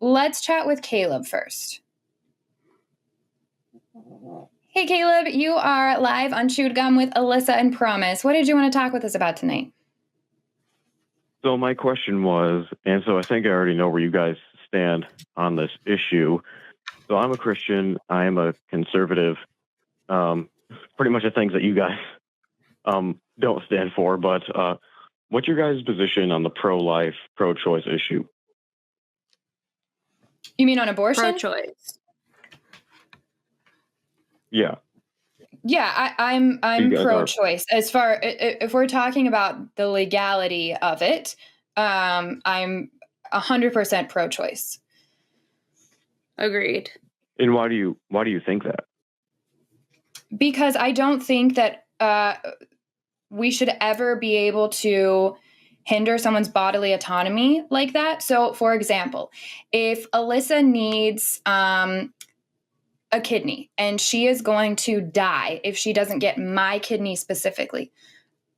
let's chat with Caleb first. Hey, Caleb, you are live on Chewed Gum with Alyssa and Promise. What did you want to talk with us about tonight? So my question was, and so I think I already know where you guys stand on this issue. So I'm a Christian. I am a conservative. Pretty much the things that you guys don't stand for. But what's your guys' position on the pro-life, pro-choice issue? You mean on abortion? Pro-choice. Yeah. Yeah, I'm pro-choice. As far if we're talking about the legality of it, I'm 100% pro-choice. Agreed. And why do you think that? Because I don't think that we should ever be able to hinder someone's bodily autonomy like that. So, for example, if Alyssa needs a kidney and she is going to die if she doesn't get my kidney specifically,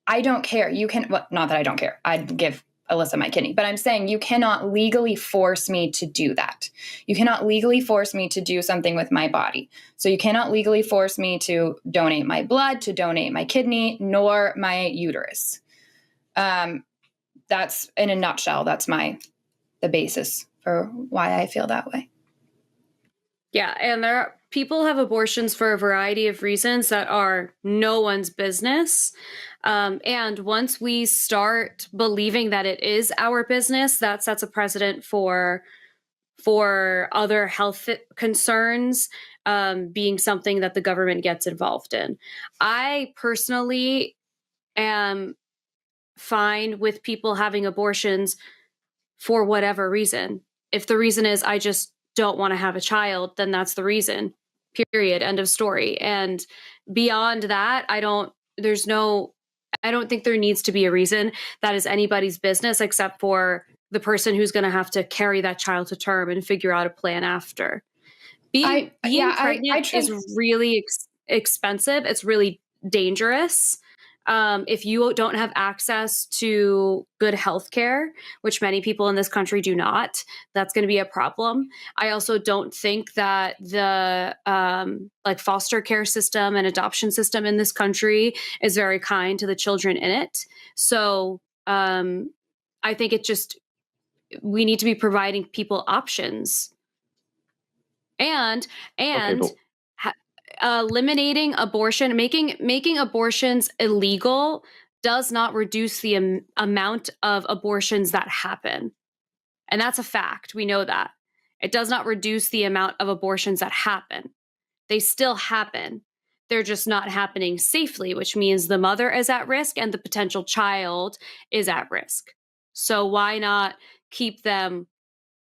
I don't care. You can, well, not that I don't care. I'd give Alyssa my kidney, but I'm saying you cannot legally force me to do that. You cannot legally force me to do something with my body. So you cannot legally force me to donate my blood, to donate my kidney, nor my uterus. That's in a nutshell. That's the basis for why I feel that way. Yeah, and people have abortions for a variety of reasons that are no one's business. And once we start believing that it is our business, that sets a precedent for other health concerns being something that the government gets involved in. I personally am fine with people having abortions for whatever reason. If the reason is I just don't want to have a child, then that's the reason, period, end of story. And beyond that, I don't think there needs to be a reason that is anybody's business except for the person who's going to have to carry that child to term and figure out a plan after. Being pregnant is really expensive. It's really dangerous. If you don't have access to good health care, which many people in this country do not, that's going to be a problem. I also don't think that the foster care system and adoption system in this country is very kind to the children in it. So I think we need to be providing people options. And eliminating abortion, making abortions illegal does not reduce the amount of abortions that happen. And that's a fact. We know that. It does not reduce the amount of abortions that happen. They still happen. They're just not happening safely, which means the mother is at risk and the potential child is at risk. So why not keep them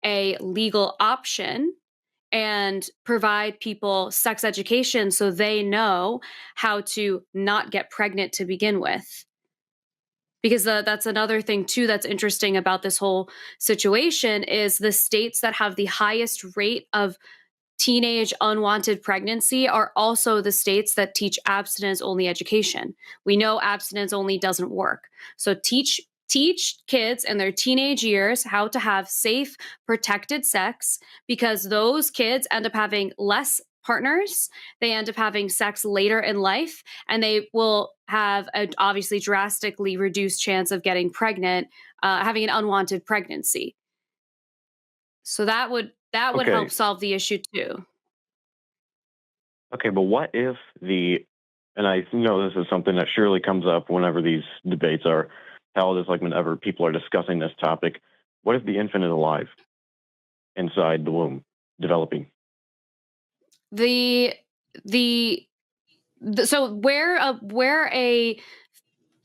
a legal option and provide people sex education so they know how to not get pregnant to begin with? Because that's another thing, too, that's interesting about this whole situation is the states that have the highest rate of teenage unwanted pregnancy are also the states that teach abstinence-only education. We know abstinence-only doesn't work. So teach kids in their teenage years how to have safe, protected sex, because those kids end up having less partners. They end up having sex later in life, and they will have an obviously drastically reduced chance of getting pregnant, having an unwanted pregnancy. So that would help solve the issue too. Okay, but what if and I know this is something that surely comes up whenever these debates are held, is like whenever people are discussing this topic, what if the infant is alive inside the womb, developing? So where a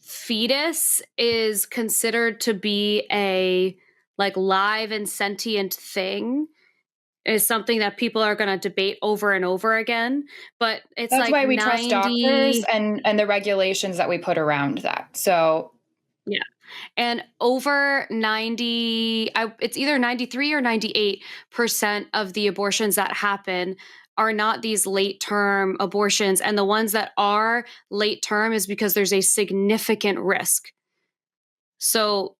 fetus is considered to be a live and sentient thing is something that people are going to debate over and over again. But that's why we trust doctors and the regulations that we put around that. So yeah. And over 90, it's either 93 or 98% of the abortions that happen are not these late-term abortions. And the ones that are late-term is because there's a significant risk. So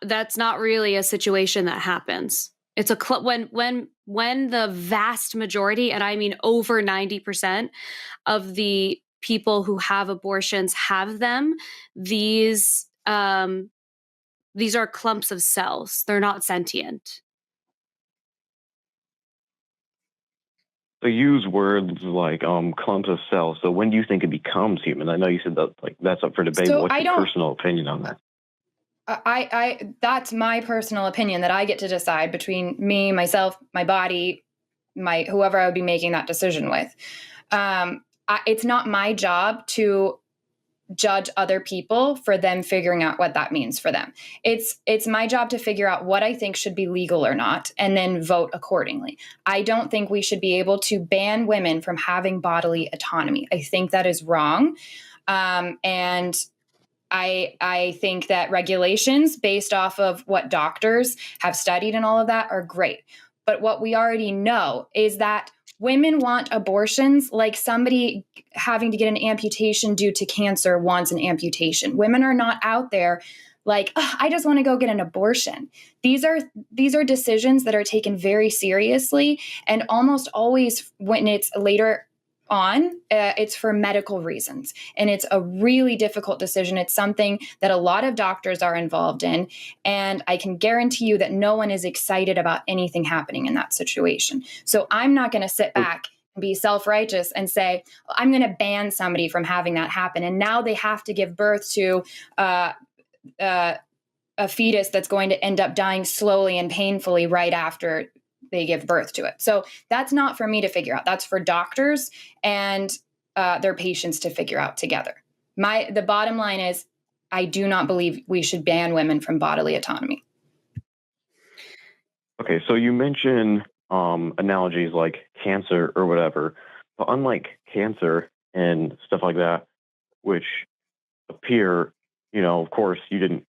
that's not really a situation that happens. It's a when the vast majority, and I mean over 90% of the people who have abortions have them, these are clumps of cells. They're not sentient. So use words like clumps of cells. So when do you think it becomes human? I know you said that that's up for debate. So but what's your personal opinion on that? I that's my personal opinion that I get to decide between me, myself, my body, whoever I would be making that decision with. It's not my job to judge other people for them figuring out what that means for them. It's my job to figure out what I think should be legal or not, and then vote accordingly. I don't think we should be able to ban women from having bodily autonomy. I think that is wrong. And I think that regulations based off of what doctors have studied and all of that are great. But what we already know is that women want abortions like somebody having to get an amputation due to cancer wants an amputation. Women are not out there like, oh, I just want to go get an abortion. These are decisions that are taken very seriously, and almost always when it's later on, it's for medical reasons. And it's a really difficult decision. It's something that a lot of doctors are involved in. And I can guarantee you that no one is excited about anything happening in that situation. So I'm not going to sit back and be self-righteous and say, I'm going to ban somebody from having that happen. And now they have to give birth to a fetus that's going to end up dying slowly and painfully right after they give birth to it. So that's not for me to figure out. That's for doctors and their patients to figure out together. The bottom line is, I do not believe we should ban women from bodily autonomy. Okay, so you mentioned analogies like cancer or whatever, but unlike cancer and stuff like that, which appear, of course, you didn't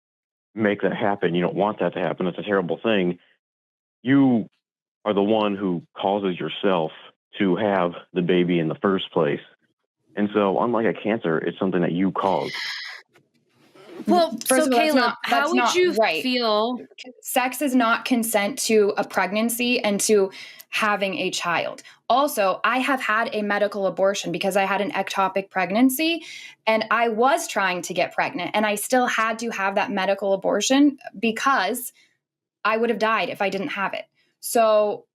make that happen. You don't want that to happen. It's a terrible thing. You are the one who causes yourself to have the baby in the first place. And so unlike a cancer, it's something that you caused. Well, first so of all, Caleb, how would you feel? Sex is not consent to a pregnancy and to having a child. Also, I have had a medical abortion because I had an ectopic pregnancy and I was trying to get pregnant, and I still had to have that medical abortion because I would have died if I didn't have it. So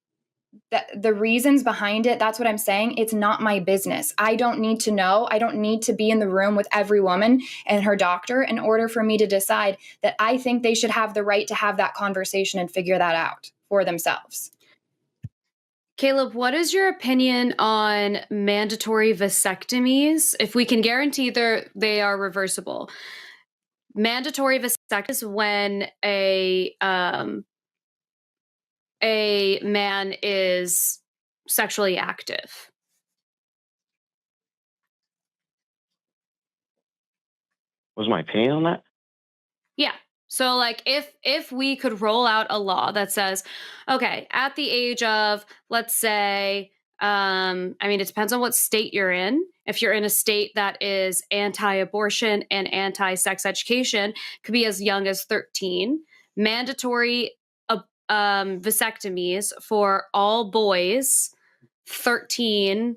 the reasons behind it, that's what I'm saying. It's not my business. I don't need to know. I don't need to be in the room with every woman and her doctor in order for me to decide that I think they should have the right to have that conversation and figure that out for themselves. Caleb, what is your opinion on mandatory vasectomies? If we can guarantee they are reversible. Mandatory vasectomy is when a man is sexually active. Was my opinion on that? Yeah. So like if we could roll out a law that says, okay, at the age of, let's say, it depends on what state you're in. If you're in a state that is anti-abortion and anti-sex education, could be as young as 13. Mandatory vasectomies for all boys 13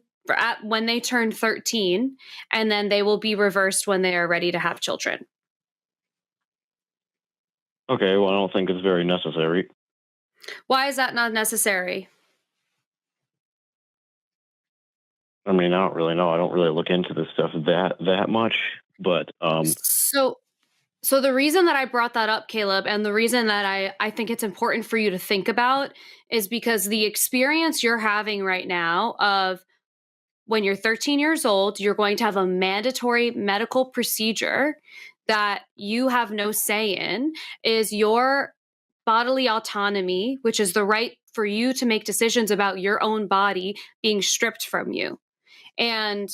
when they turn 13, and then they will be reversed when they are ready to have children. Okay, well, I don't think it's very necessary. Why is that not necessary? I mean, I don't really know. I don't really look into this stuff that much, but So the reason that I brought that up, Caleb, and the reason that I think it's important for you to think about is because the experience you're having right now of when you're 13 years old, you're going to have a mandatory medical procedure that you have no say in, is your bodily autonomy, which is the right for you to make decisions about your own body, being stripped from you. And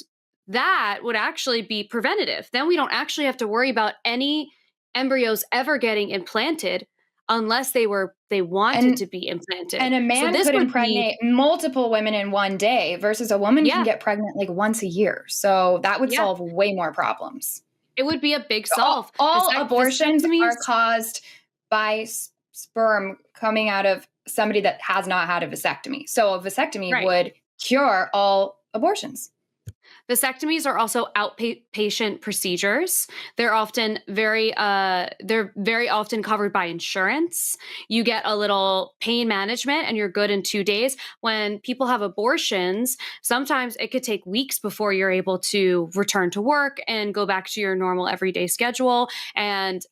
that would actually be preventative. Then we don't actually have to worry about any embryos ever getting implanted unless they wanted to be implanted. And a man could impregnate multiple women in one day versus a woman can get pregnant like once a year. So that would solve way more problems. It would be a big solve. All abortions are caused by sperm coming out of somebody that has not had a vasectomy. So a vasectomy Right. would cure all abortions. Vasectomies are also outpatient procedures. They're often very often covered by insurance. You get a little pain management and you're good in 2 days. When people have abortions, sometimes it could take weeks before you're able to return to work and go back to your normal everyday schedule. And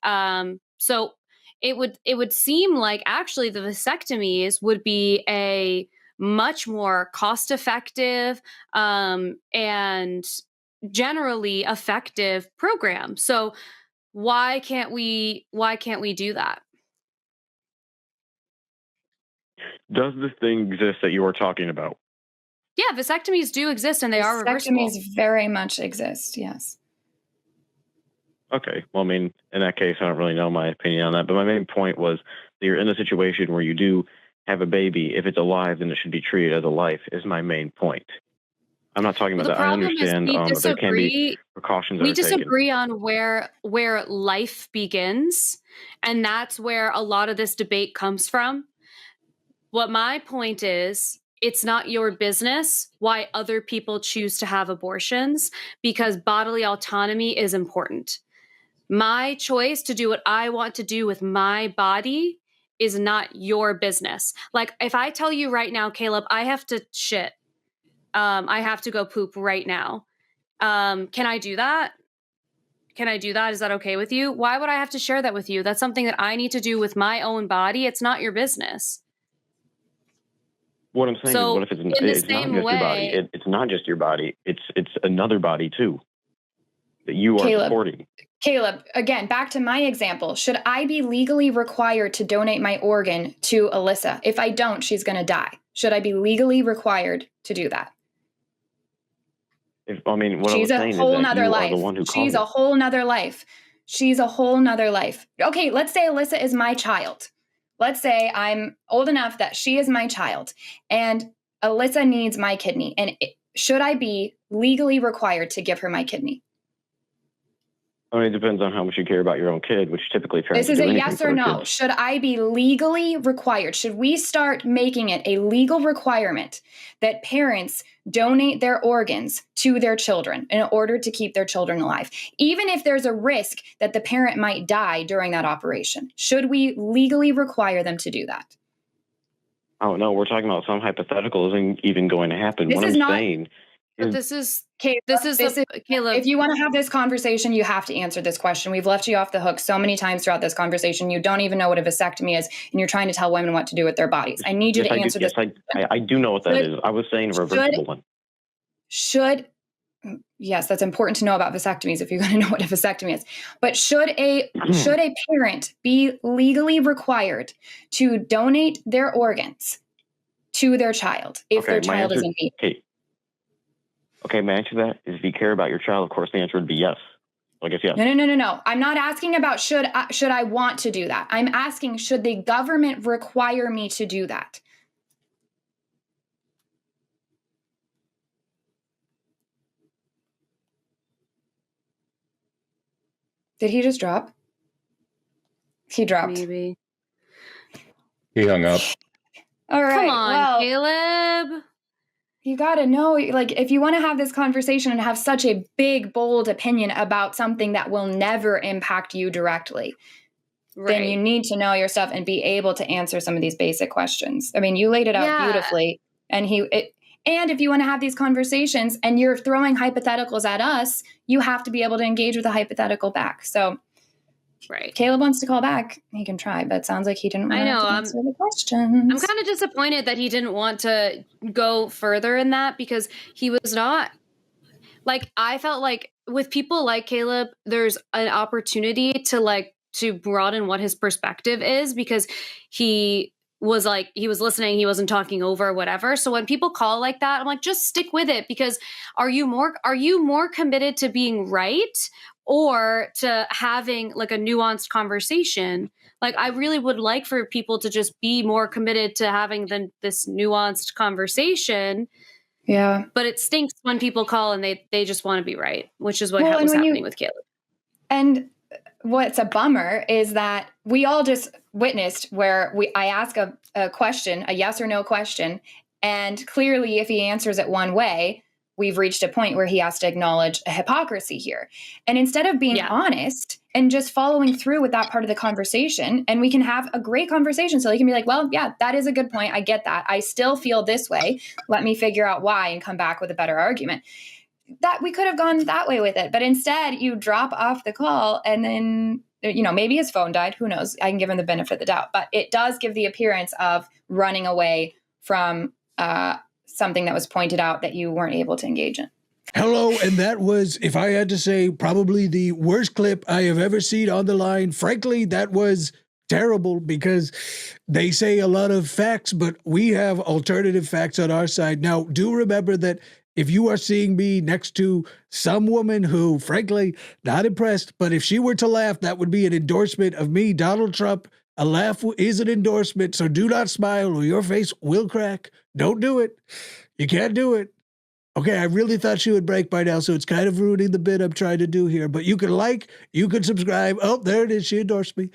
so it would seem like actually the vasectomies would be a much more cost-effective and generally effective program. So why can't we do that? Does this thing exist that you were talking about? Yeah, vasectomies do exist and they are reversible. Vasectomies very much exist, yes. Okay. Well, I mean, in that case, I don't really know my opinion on that. But my main point was that you're in a situation where you do have a baby. If it's alive, then it should be treated as a life, is my main point. I'm not talking about that. I understand that there can be precautions. We disagree on where life begins. And that's where a lot of this debate comes from. What my point is, it's not your business why other people choose to have abortions, because bodily autonomy is important. My choice to do what I want to do with my body is not your business. Like if I tell you right now, Caleb, I have to shit. I have to go poop right now. Can I do that? Is that okay with you? Why would I have to share that with you? That's something that I need to do with my own body. It's not your business. What I'm saying is, what if it's not just your body? It's not just your body. It's another body too that you are supporting. Caleb, again, back to my example. Should I be legally required to donate my organ to Alyssa? If I don't, she's going to die. Should I be legally required to do that? What I was saying is that you are the one who She's a whole nother life. She's a whole nother life. Okay, let's say Alyssa is my child. Let's say I'm old enough that she is my child and Alyssa needs my kidney. And should I be legally required to give her my kidney? I mean, it depends on how much you care about your own kid, which typically parents do. This is a yes or no. Should I be legally required? Should we start making it a legal requirement that parents donate their organs to their children in order to keep their children alive, even if there's a risk that the parent might die during that operation? Should we legally require them to do that? Oh, no, we're talking about some hypothetical isn't even going to happen. Caleb. Caleb. If you want to have this conversation, you have to answer this question. We've left you off the hook so many times throughout this conversation. You don't even know what a vasectomy is, and you're trying to tell women what to do with their bodies. I need you to answer this. I do know what that is. I was saying a reversible one. Yes, that's important to know about vasectomies if you're going to know what a vasectomy is. But should a parent be legally required to donate their organs to their child if their child is in need? Okay, my answer to that is if you care about your child, of course the answer would be yes. I guess yes. No. I'm not asking about should I want to do that. I'm asking, should the government require me to do that? Did he just drop? He dropped. Maybe. He hung up. All right. Come on, Caleb. You got to know, like, if you want to have this conversation and have such a big, bold opinion about something that will never impact you directly, then you need to know your stuff and be able to answer some of these basic questions. I mean, you laid it out beautifully. And and if you want to have these conversations and you're throwing hypotheticals at us, you have to be able to engage with a hypothetical back. So Caleb wants to call back. He can try, but it sounds like he didn't want to answer the questions. I'm kind of disappointed that he didn't want to go further in that, because he was not, like, I felt like with people like Caleb, there's an opportunity to broaden what his perspective is, because he was listening, he wasn't talking over, whatever. So when people call like that, I'm like, just stick with it, because are you more committed to being right or to having like a nuanced conversation? Like, I really would like for people to just be more committed to having this nuanced conversation. Yeah. But it stinks when people call and they just want to be right, which is what was happening with Caleb. And what's a bummer is that we all just witnessed where I ask a question, a yes or no question, and clearly if he answers it one way, we've reached a point where he has to acknowledge a hypocrisy here. And instead of being honest and just following through with that part of the conversation, and we can have a great conversation. So he can be like, well, yeah, that is a good point. I get that. I still feel this way. Let me figure out why and come back with a better argument. That we could have gone that way with it. But instead you drop off the call and then, maybe his phone died. Who knows? I can give him the benefit of the doubt. But it does give the appearance of running away from something that was pointed out that you weren't able to engage in. Hello, and that was, if I had to say, probably the worst clip I have ever seen on the line. Frankly, that was terrible because they say a lot of facts, but we have alternative facts on our side. Now, do remember that if you are seeing me next to some woman who, frankly, not impressed, but if she were to laugh, that would be an endorsement of me, Donald Trump. A laugh is an endorsement, so do not smile or your face will crack. Don't do it. You can't do it. Okay, I really thought she would break by now, so it's kind of ruining the bit I'm trying to do here. But you can like, you can subscribe. Oh, there it is. She endorsed me.